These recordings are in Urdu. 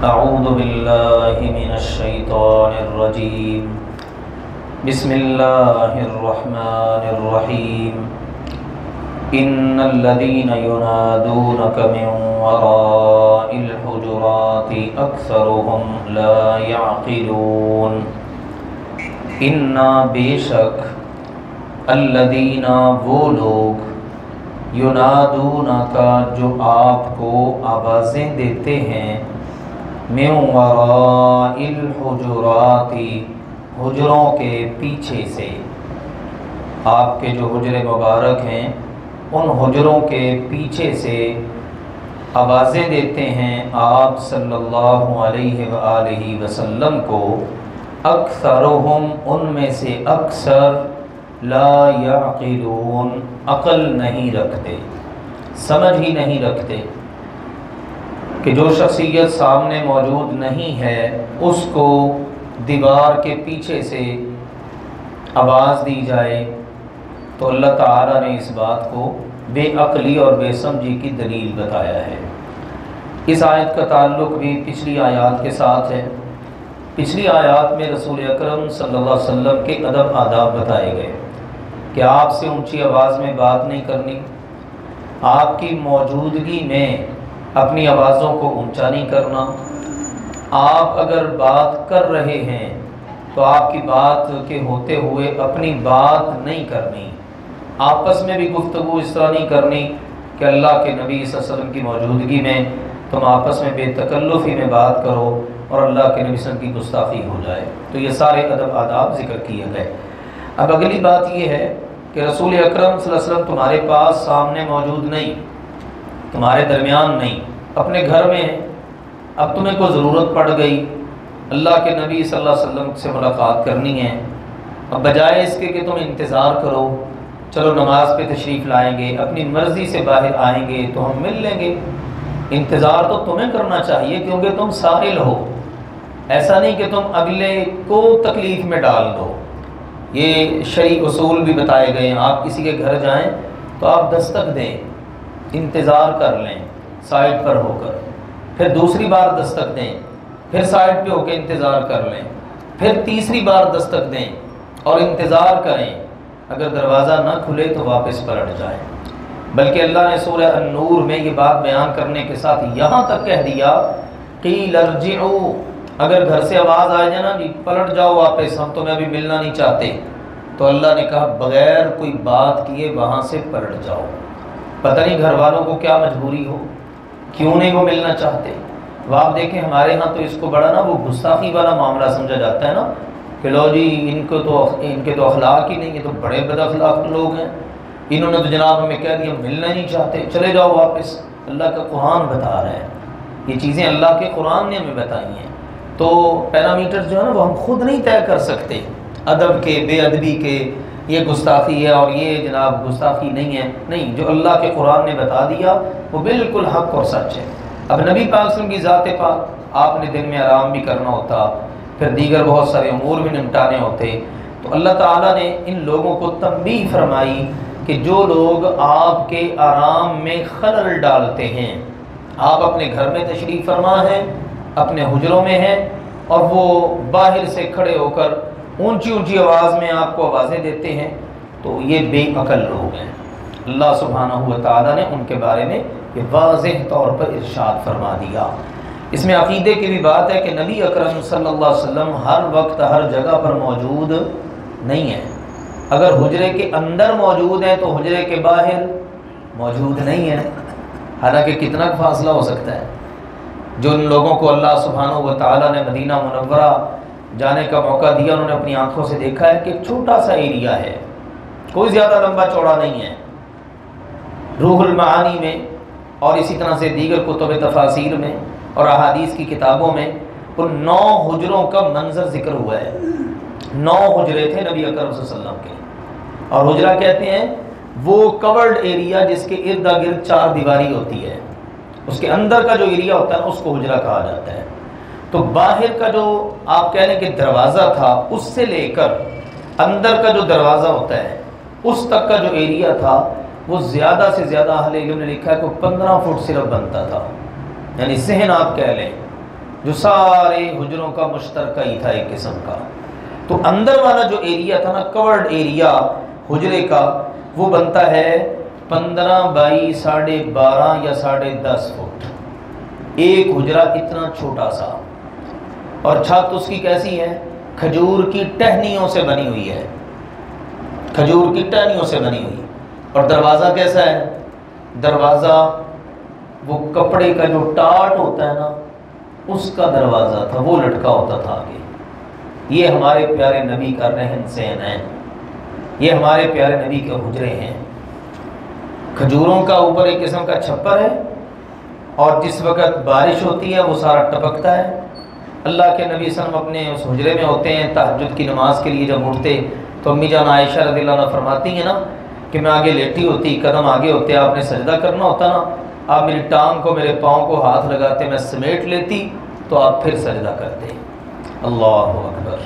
اعوذ باللہ من الشیطان الرجیم بسم اللہ الرحمن الرحیم ان الذین ینادونک من وراء الحجرات اکثرهم لا یعقلون انا بے شک الذین وہ لوگ ینادونک جو آپ کو آوازیں دیتے ہیں من وراء الحجرات حجروں کے پیچھے سے، آپ کے جو حجرے مبارک ہیں ان حجروں کے پیچھے سے آوازیں دیتے ہیں آپ صلی اللہ علیہ وآلہ وسلم کو، اکثرہم ان میں سے اکثر لا یعقلون عقل نہیں رکھتے، سمجھ ہی نہیں رکھتے کہ جو شخصیت سامنے موجود نہیں ہے اس کو دیوار کے پیچھے سے آواز دی جائے تو اللہ تعالیٰ نے اس بات کو بے عقلی اور بے سمجھی کی دلیل بتایا ہے۔ اس آیت کا تعلق بھی پچھلی آیات کے ساتھ ہے۔ پچھلی آیات میں رسول اکرم صلی اللہ علیہ وسلم کے ادب آداب بتائے گئے کہ آپ سے اونچی آواز میں بات نہیں کرنی، آپ کی موجودگی میں اپنی آوازوں کو اونچا نہیں کرنا، آپ اگر بات کر رہے ہیں تو آپ کی بات کے ہوتے ہوئے اپنی بات نہیں کرنی، آپس میں بھی گفتگو اس طرح نہیں کرنی کہ اللہ کے نبی صلی اللہ علیہ وسلم کی موجودگی میں تم آپس میں بے تکلفی میں بات کرو اور اللہ کے نبی صلی اللہ علیہ وسلم کی گستاخی ہو جائے۔ تو یہ سارے ادب آداب ذکر کیے گئے۔ اب اگلی بات یہ ہے کہ رسول اکرم صلی اللہ علیہ وسلم تمہارے پاس سامنے موجود نہیں، تمہارے درمیان نہیں، اپنے گھر میں ہیں، اب تمہیں کوئی ضرورت پڑ گئی، اللہ کے نبی صلی اللہ علیہ وسلم سے ملاقات کرنی ہے، اب بجائے اس کے کہ تم انتظار کرو چلو نماز پہ تشریف لائیں گے، اپنی مرضی سے باہر آئیں گے تو ہم مل لیں گے، انتظار تو تمہیں کرنا چاہیے کیونکہ تم سائل ہو، ایسا نہیں کہ تم اگلے کو تکلیف میں ڈال دو۔ یہ شرعی اصول بھی بتائے گئے ہیں، آپ کسی کے گھر جائیں تو آپ دستک دیں، انتظار کر لیں سائڈ پر ہو کر، پھر دوسری بار دستک دیں، پھر سائڈ پہ ہو کے انتظار کر لیں، پھر تیسری بار دستک دیں اور انتظار کریں، اگر دروازہ نہ کھلے تو واپس پلٹ جائیں۔ بلکہ اللہ نے سورہ النور میں یہ بات بیان کرنے کے ساتھ یہاں تک کہہ دیا قیل ارجعوا، اگر گھر سے آواز آ جائے نا جی پلٹ جاؤ واپس، ہم تمہیں ابھی ملنا نہیں چاہتے، تو اللہ نے کہا بغیر کوئی بات کیے وہاں سے پلٹ جاؤ۔ پتہ نہیں گھر والوں کو کیا مجبوری ہو، کیوں نہیں وہ ملنا چاہتے۔ اب آپ دیکھیں ہمارے ہاں تو اس کو بڑا نا وہ گستاخی والا معاملہ سمجھا جاتا ہے نا کہ لو جی ان کے تو اخلاق ہی نہیں، یہ تو بڑے بد اخلاق لوگ ہیں، انہوں نے تو جناب ہمیں کہہ دیا ملنا نہیں چاہتے، چلے جاؤ واپس۔ اللہ کا قرآن بتا رہا ہے، یہ چیزیں اللہ کے قرآن نے ہمیں بتائی ہیں، تو پیرامیٹر جو ہے نا وہ ہم خود نہیں طے کر سکتے، ادب کے، بے ادبی کے، یہ گستاخی ہے اور یہ جناب گستاخی نہیں ہے، نہیں، جو اللہ کے قرآن نے بتا دیا وہ بالکل حق اور سچ ہے۔ اب نبی پاک صلی اللہ علیہ وسلم کی ذات پاک، آپ نے دن میں آرام بھی کرنا ہوتا، پھر دیگر بہت سارے امور بھی نمٹانے ہوتے، تو اللہ تعالیٰ نے ان لوگوں کو تنبیہ فرمائی کہ جو لوگ آپ کے آرام میں خلل ڈالتے ہیں، آپ اپنے گھر میں تشریف فرما ہیں، اپنے حجروں میں ہیں اور وہ باہر سے کھڑے ہو کر اونچی اونچی آواز میں آپ کو آوازیں دیتے ہیں، تو یہ بے عقل لوگ ہیں۔ اللہ سبحانہ و تعالیٰ نے ان کے بارے میں یہ واضح طور پر ارشاد فرما دیا۔ اس میں عقیدے کی بھی بات ہے کہ نبی اکرم صلی اللہ علیہ وسلم ہر وقت ہر جگہ پر موجود نہیں ہیں، اگر حجرے کے اندر موجود ہیں تو حجرے کے باہر موجود نہیں ہیں، حالانکہ کتنا فاصلہ ہو سکتا ہے۔ جو ان لوگوں کو اللہ سبحانہ و تعالیٰ نے مدینہ منورہ جانے کا موقع دیا، انہوں نے اپنی آنکھوں سے دیکھا ہے کہ چھوٹا سا ایریا ہے، کوئی زیادہ لمبا چوڑا نہیں ہے۔ روح المعانی میں اور اسی طرح سے دیگر کتب تفاسیر میں اور احادیث کی کتابوں میں ان 9 حجروں کا منظر ذکر ہوا ہے۔ 9 حجرے تھے نبی اکرم صلی اللہ علیہ وسلم کے، اور حجرہ کہتے ہیں وہ کورڈ ایریا جس کے ارد گرد 4 دیواری ہوتی ہے، اس کے اندر کا جو ایریا ہوتا ہے اس کو حجرہ کہا جاتا ہے۔ تو باہر کا جو آپ کہہ لیں کہ دروازہ تھا، اس سے لے کر اندر کا جو دروازہ ہوتا ہے اس تک کا جو ایریا تھا وہ زیادہ سے زیادہ اہل علم نے لکھا ہے کہ 15 فٹ صرف بنتا تھا، یعنی صحن آپ کہہ لیں جو سارے حجروں کا مشترکہ ہی تھا ایک قسم کا. تو اندر والا جو ایریا تھا نا، کورڈ ایریا حجرے کا، وہ بنتا ہے 15 بائی 12.5 یا 10.5 فٹ. ایک حجرہ اتنا چھوٹا سا، اور چھت اس کی کیسی ہے؟ کھجور کی ٹہنیوں سے بنی ہوئی ہے، کھجور کی ٹہنیوں سے بنی ہوئی. اور دروازہ کیسا ہے؟ دروازہ وہ کپڑے کا جو ٹاٹ ہوتا ہے نا، اس کا دروازہ تھا، وہ لٹکا ہوتا تھا آگے. یہ ہمارے پیارے نبی کا رہن سہن ہے، یہ ہمارے پیارے نبی کے حجرے ہیں. کھجوروں کا اوپر ایک قسم کا چھپر ہے، اور جس وقت بارش ہوتی ہے وہ سارا ٹپکتا ہے. اللہ کے نبی صلی اللہ علیہ وسلم اپنے اس حجرے میں ہوتے ہیں. تہجد کی نماز کے لیے جب اٹھتے تو امی جان عائشہ رضی اللہ عنہ فرماتی ہیں نا کہ میں آگے لیٹی ہوتی، قدم آگے ہوتے، آپ نے سجدہ کرنا ہوتا نا، آپ میری ٹانگ کو، میرے پاؤں کو ہاتھ لگاتے، میں سمیٹ لیتی تو آپ پھر سجدہ کرتے. اللہ اکبر.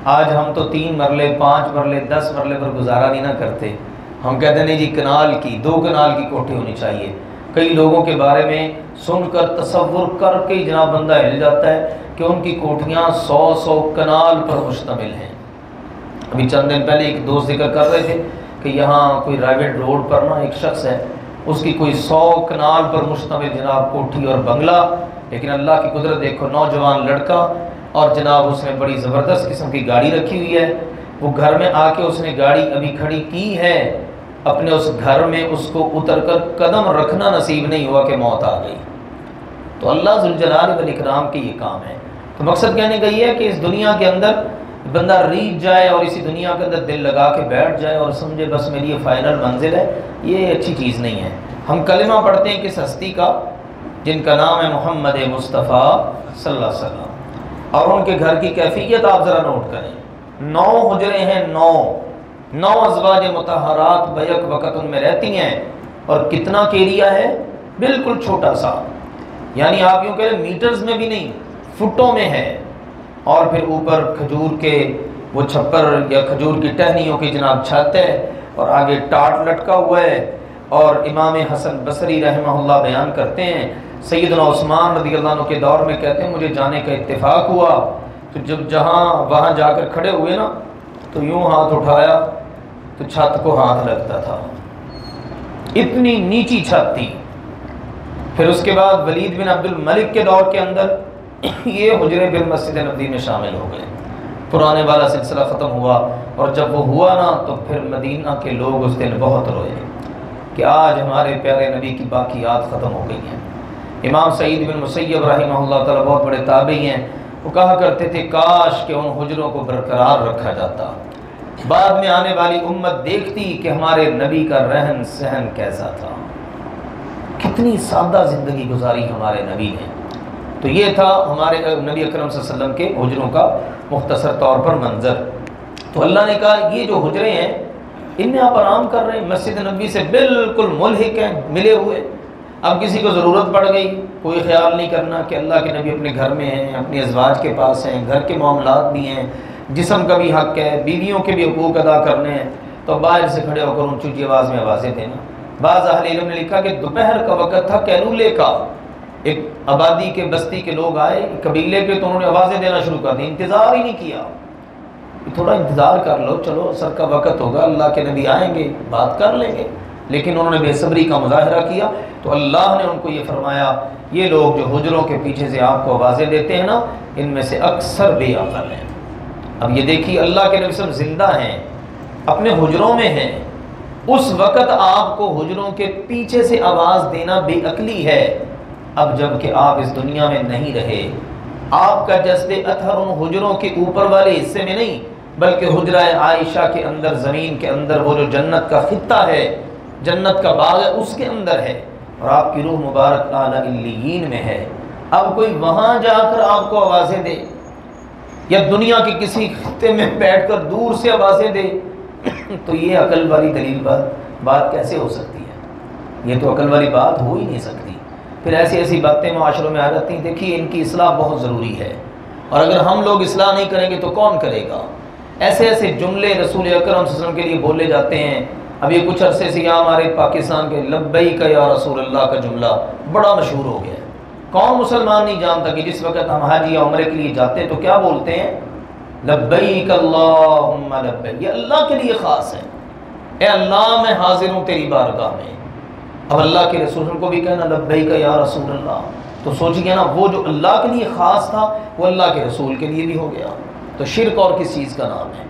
آج ہم تو 3 مرلے 5 مرلے 10 مرلے پر گزارا نہیں نہ کرتے. ہم کہتے ہیں نہیں جی کنال کی 2 کنال کی کوٹھی ہونی چاہیے. کئی لوگوں کے بارے میں سن کر تصور کر کے جناب بندہ ہل جاتا ہے کہ ان کی کوٹھیاں 100 کنال پر مشتمل ہیں. ابھی چند دن پہلے ایک دوست ذکر کر رہے تھے کہ یہاں کوئی رائیویٹ روڈ پر نا ایک شخص ہے، اس کی کوئی 100 کنال پر مشتمل جناب کوٹھی اور بنگلہ. لیکن اللہ کی قدرت دیکھو، نوجوان لڑکا، اور جناب اس نے بڑی زبردست قسم کی گاڑی رکھی ہوئی ہے. وہ گھر میں آ کے اس نے گاڑی ابھی کھڑی کی ہے، اپنے اس گھر میں اس کو اتر کر قدم رکھنا نصیب نہیں ہوا کہ موت آ گئی. تو اللہ ذوالجلال والاکرام کے یہ کام ہے. تو مقصد کہنے کا یہ ہے کہ اس دنیا کے اندر بندہ ریجھ جائے اور اسی دنیا کے اندر دل لگا کے بیٹھ جائے اور سمجھے بس میری یہ فائنل منزل ہے، یہ اچھی چیز نہیں ہے. ہم کلمہ پڑھتے ہیں کس ہستی کا؟ جن کا نام ہے محمد مصطفیٰ صلی اللہ علیہ وسلم. اور ان کے گھر کی کیفیت آپ ذرا نوٹ کریں. 9 حجرے ہیں، 9 ازواج مطہرات بیک وقت ان میں رہتی ہیں. اور کتنا ایریا ہے؟ بالکل چھوٹا سا، یعنی آپ یوں کہیں میٹرز میں بھی نہیں، فٹوں میں ہے. اور پھر اوپر کھجور کے وہ چھپر یا کھجور کی ٹہنیوں کی جناب چھت ہے، اور آگے ٹاٹ لٹکا ہوا ہے. اور امام حسن بصری رحمہ اللہ بیان کرتے ہیں، سیدنا عثمان رضی اللہ عنہ کے دور میں کہتے ہیں مجھے جانے کا اتفاق ہوا، تو جب وہاں جا کر کھڑے ہوئے نا تو یوں ہاتھ اٹھایا تو چھت کو ہاتھ لگتا تھا، اتنی نیچی چھت تھی. پھر اس کے بعد ولید بن عبد الملک کے دور کے اندر یہ حجرے بالمسجد نبوی میں شامل ہو گئے. پرانے والا سلسلہ ختم ہوا، اور جب وہ ہوا نا تو پھر مدینہ کے لوگ اس دن بہت روئے کہ آج ہمارے پیارے نبی کی باقیات ختم ہو گئی ہیں. امام سعید بن مسیب رحمہ اللہ تعالیٰ بہت بڑے تابعی ہیں، وہ کہا کرتے تھے کاش کہ ان حجروں کو برقرار رکھا جاتا، بعد میں آنے والی امت دیکھتی کہ ہمارے نبی کا رہن سہن کیسا تھا، کتنی سادہ زندگی گزاری ہمارے نبی نے. تو یہ تھا ہمارے نبی اکرم صلی اللہ علیہ وسلم کے حجروں کا مختصر طور پر منظر. تو اللہ نے کہا یہ جو حجرے ہیں ان میں آپ آرام کر رہے ہیں، مسجد نبوی سے بالکل ملحق ہیں، ملے ہوئے. اب کسی کو ضرورت پڑ گئی، کوئی خیال نہیں کرنا کہ اللہ کے نبی اپنے گھر میں ہیں، اپنی ازواج کے پاس ہیں، گھر کے معاملات بھی ہیں، جسم کا بھی حق ہے، بیویوں کے بھی حقوق ادا کرنے ہیں، تو باہر سے کھڑے ہو کر اونچی آواز میں آوازیں دینا. بعض اہل علم نے لکھا کہ دوپہر کا وقت تھا، کیلولے کا، ایک آبادی کے بستی کے لوگ آئے قبیلے کے، تو انہوں نے آوازیں دینا شروع کر دی. انتظار ہی نہیں کیا، تھوڑا انتظار کر لو، چلو عصر کا وقت ہوگا، اللہ کے نبی آئیں گے، بات کر لیں گے. لیکن انہوں نے بے صبری کا مظاہرہ کیا، تو اللہ نے ان کو یہ فرمایا یہ لوگ جو حجروں کے پیچھے سے آپ کو آوازیں دیتے ہیں نا، ان میں سے اکثر بے عقل ہیں. اب یہ دیکھیے اللہ کے نبی صلی اللہ علیہ وسلم زندہ ہیں، اپنے حجروں میں ہیں، اس وقت آپ کو حجروں کے پیچھے سے آواز دینا بے عقلی ہے. اب جب کہ آپ اس دنیا میں نہیں رہے، آپ کا جسد اطہر ان حجروں کے اوپر والے حصے میں نہیں، بلکہ حجرہ عائشہ کے اندر، زمین کے اندر، وہ جو جنت کا خطہ ہے، جنت کا باغ ہے، اس کے اندر ہے، اور آپ کی روح مبارک اعلیٰ علیین میں ہے. اب کوئی وہاں جا کر آپ کو آوازیں دے، یا دنیا کے کسی خطے میں بیٹھ کر دور سے آوازیں دے، تو یہ عقل والی دلیل بات کیسے ہو سکتی ہے؟ یہ تو عقل والی بات ہو ہی نہیں سکتی. پھر ایسی باتیں معاشروں میں آ جاتی ہیں. دیکھیے ان کی اصلاح بہت ضروری ہے، اور اگر ہم لوگ اصلاح نہیں کریں گے تو کون کرے گا؟ ایسے جملے رسول اکرم صلی اللہ علیہ وسلم کے لیے بولے جاتے ہیں. اب یہ کچھ عرصے سے یہاں ہمارے پاکستان کے لبیک یا رسول اللہ کا جملہ بڑا مشہور ہو گیا ہے. کون مسلمان نہیں جانتا کہ جس وقت ہم حج یا عمرے کے لیے جاتے ہیں تو کیا بولتے ہیں؟ لبیک اللہم لبیک. یہ اللہ کے لیے خاص ہے. اے اللہ میں حاضر ہوں تیری بارگاہ میں. اب اللہ کے رسول کو بھی کہنا لبیک یا رسول اللہ، تو سوچیے نا، وہ جو اللہ کے لیے خاص تھا وہ اللہ کے رسول کے لیے بھی ہو گیا. تو شرک اور کس چیز کا نام ہے؟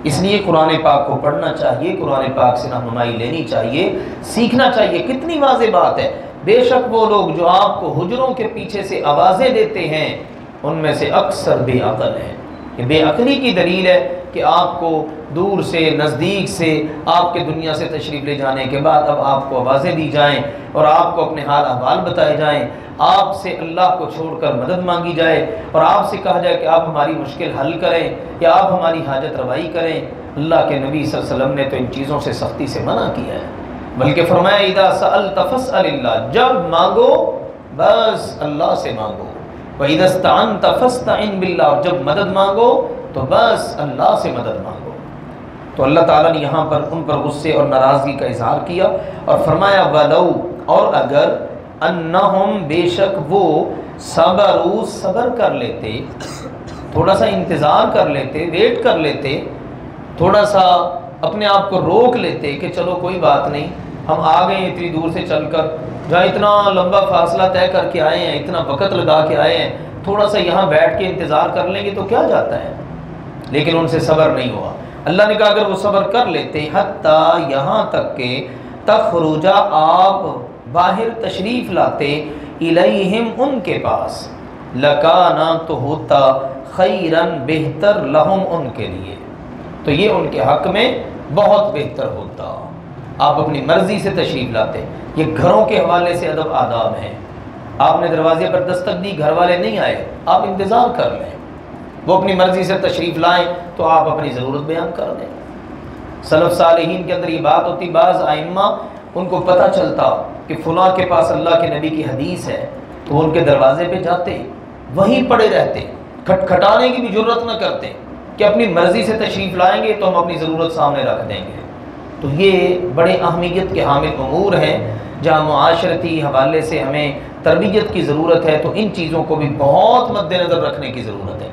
اس لیے قرآن پاک کو پڑھنا چاہیے، قرآن پاک سے رہنمائی لینی چاہیے، سیکھنا چاہیے. کتنی واضح بات ہے. بے شک وہ لوگ جو آپ کو حجروں کے پیچھے سے آوازیں دیتے ہیں ان میں سے اکثر بے عقل ہیں. یہ بے عقلی کی دلیل ہے کہ آپ کو دور سے نزدیک سے آپ کے دنیا سے تشریف لے جانے کے بعد اب آپ کو آوازیں دی جائیں اور آپ کو اپنے حال احوال بتائے جائیں، آپ سے اللہ کو چھوڑ کر مدد مانگی جائے اور آپ سے کہا جائے کہ آپ ہماری مشکل حل کریں یا آپ ہماری حاجت روائی کریں. اللہ کے نبی صلی اللہ علیہ وسلم نے تو ان چیزوں سے سختی سے منع کیا ہے، بلکہ فرمایا اذا سألت فاسأل اللہ، جب مانگو بس اللہ سے مانگو. وَإِذَا اسْتَعَنْتَ فَاسْتَعِنْ بِاللَّهِ، اور جب مدد مانگو تو بس اللہ سے مدد مانگو. تو اللہ تعالیٰ نے یہاں پر ان پر غصے اور ناراضگی کا اظہار کیا اور فرمایا وَلَوْ، اور اگر انہم، بے شک وہ، صبروا، صبر کر لیتے، تھوڑا سا انتظار کر لیتے، ویٹ کر لیتے، تھوڑا سا اپنے آپ کو روک لیتے کہ چلو کوئی بات نہیں، ہم آ گئے ہیں اتنی دور سے چل کر، جہاں اتنا لمبا فاصلہ طے کر کے آئے ہیں، اتنا وقت لگا کے آئے ہیں، تھوڑا سا یہاں بیٹھ کے انتظار کر لیں گے تو کیا جاتا ہے. لیکن ان سے صبر نہیں ہوا. اللہ نے کہا اگر وہ صبر کر لیتے حتیٰ، یہاں تک کہ تخرجا، آپ باہر تشریف لاتے، الیہم، ان کے پاس، لکانا، تو ہوتا، خیرن، بہتر، لہم، ان کے لیے، تو یہ ان کے حق میں بہت بہتر ہوتا. آپ اپنی مرضی سے تشریف لاتے. یہ گھروں کے حوالے سے ادب آداب ہیں. آپ نے دروازے پر دستک دی، گھر والے نہیں آئے، آپ انتظار کر لیں. وہ اپنی مرضی سے تشریف لائیں تو آپ اپنی ضرورت بیان کر دیں. سلف صالحین کے اندر یہ بات ہوتی، بعض ائمہ ان کو پتہ چلتا کہ فلاں کے پاس اللہ کے نبی کی حدیث ہے تو وہ ان کے دروازے پہ جاتے، وہیں پڑے رہتے، کھٹکھٹانے کی بھی جرت نہ کرتے کہ اپنی مرضی سے تشریف لائیں گے تو ہم اپنی ضرورت سامنے رکھ دیں گے. تو یہ بڑے اہمیت کے حامل امور ہیں جہاں معاشرتی حوالے سے ہمیں تربیت کی ضرورت ہے. تو ان چیزوں کو بھی بہت مد نظر رکھنے کی ضرورت ہے.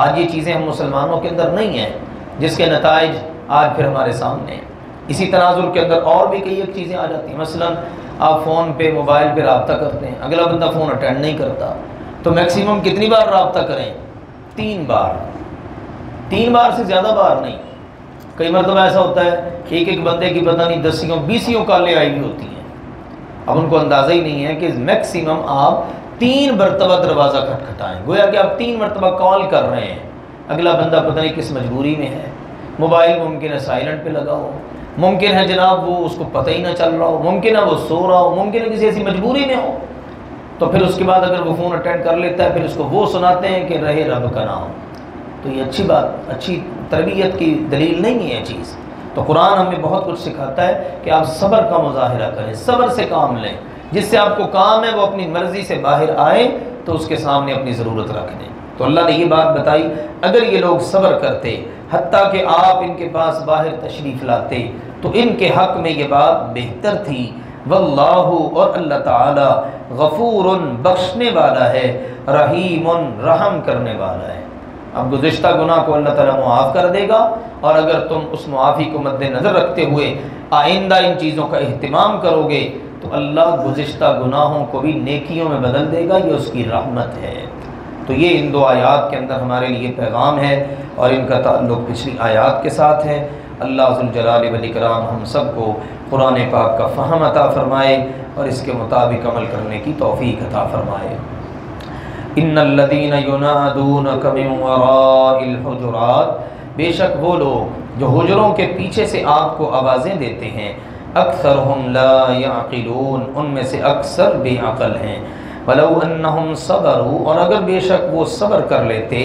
آج یہ چیزیں ہم مسلمانوں کے اندر نہیں ہیں، جس کے نتائج آج پھر ہمارے سامنے ہیں. اسی تناظر کے اندر اور بھی کئی ایک چیزیں آ جاتی ہیں. مثلا آپ فون پہ، موبائل پہ رابطہ کرتے ہیں، اگلا بندہ فون اٹینڈ نہیں کرتا، تو میکسیمم کتنی بار رابطہ کریں؟ 3 بار. 3 بار سے زیادہ بار نہیں. کئی مرتبہ ایسا ہوتا ہے کہ ایک بندے کی پتہ نہیں 10 کالیں آئی ہوئی ہوتی ہیں. اب ان کو اندازہ ہی نہیں ہے کہ میکسیمم آپ 3 مرتبہ دروازہ کھٹکھٹائیں، گویا کہ آپ 3 مرتبہ کال کر رہے ہیں. اگلا بندہ پتہ نہیں کس مجبوری میں ہے، موبائل ممکن ہے سائلنٹ پہ لگا ہو، ممکن ہے جناب وہ اس کو پتہ ہی نہ چل رہا ہو، ممکن ہے وہ سو رہا ہو، ممکن ہے کسی ایسی مجبوری میں ہو. تو پھر اس کے بعد اگر وہ فون اٹینڈ کر لیتا ہے پھر اس کو وہ سناتے ہیں کہ رہے رب کا نام. تو یہ اچھی بات، اچھی تربیت کی دلیل نہیں ہے یہ چیز. تو قرآن ہمیں بہت کچھ سکھاتا ہے کہ آپ صبر کا مظاہرہ کریں، صبر سے کام لیں. جس سے آپ کو کام ہے وہ اپنی مرضی سے باہر آئے تو اس کے سامنے اپنی ضرورت رکھ دیں. تو اللہ نے یہ بات بتائی اگر یہ لوگ صبر کرتے حتیٰ کہ آپ ان کے پاس باہر تشریف لاتے تو ان کے حق میں یہ بات بہتر تھی. واللہ، اور اللہ تعالی، غفور، بخشنے والا ہے، رحیم، رحم کرنے والا ہے. اب گزشتہ گناہ کو اللہ تعالیٰ معاف کر دے گا، اور اگر تم اس معافی کو مد نظر رکھتے ہوئے آئندہ ان چیزوں کا اہتمام کرو گے تو اللہ گزشتہ گناہوں کو بھی نیکیوں میں بدل دے گا. یہ اس کی رحمت ہے. تو یہ ان 2 آیات کے اندر ہمارے لیے پیغام ہے اور ان کا تعلق پچھلی آیات کے ساتھ ہے. اللہ ذوالجلال والاکرام ہم سب کو قرآن پاک کا فہم عطا فرمائے اور اس کے مطابق عمل کرنے کی توفیق عطا فرمائے. ان الذین ینادونک من وراء الحجرات، بے شک وہ لوگ جو حجروں کے پیچھے سے آپ کو آوازیں دیتے ہیں، اکثرہم لا یعقلون، ان میں سے اکثر بے عقل ہیں. ولو انہم صبروا، اور اگر بے شک وہ صبر کر لیتے،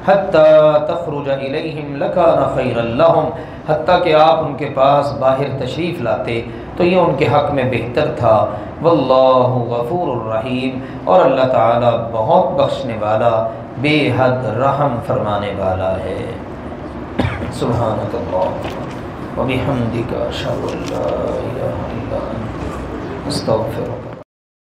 حتیٰ تخرج الیہم لکان خیرا لہم، حتیٰ کہ آپ ان کے پاس باہر تشریف لاتے تو یہ ان کے حق میں بہتر تھا. واللہ غفور الرحیم، اور اللہ تعالی بہت بخشنے والا، بے حد رحم فرمانے والا ہے. سبحانک اللہم وبحمدک، اشہد ان لا الہ الا انت، استغفرک.